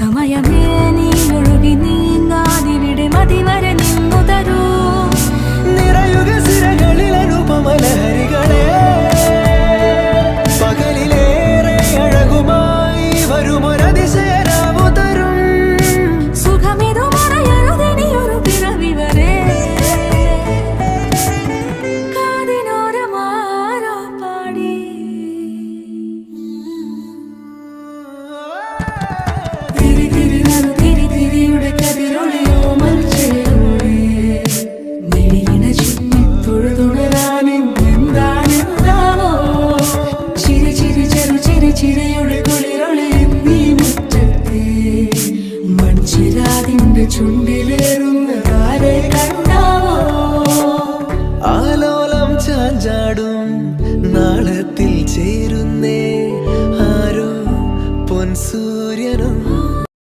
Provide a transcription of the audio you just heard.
സമയമേ നീ ഒഴുകി നീങ്ങാതിവിടെ മതിവരെ നിന്നു തരൂ. നിറയുക സിരകളിൽ അനുപമലഹരികളെ, പകലിലേറെ അഴകുമായി വരുമൊരതിശയരാവു തരും. സുഖമിതു മറയരുതെനിയൊരു പിറവി വരെ. കാതിനോരമാരോ പാടി തിരി തിരി നറു തിരി തിരിയുടെ കതിരൊളിയോ മൽച്ചേരുളേ. മിഴിയിണ ചുറ്റി തൊഴുതുണരാനെന്താണെന്താവോ. ചിരി ചിരി ചെറു ചിരി ചിരിയുടെ കുളിരൊളിയും നീ മുറ്റത്തെ മൺചിരാതിന്റെ ചുണ്ടി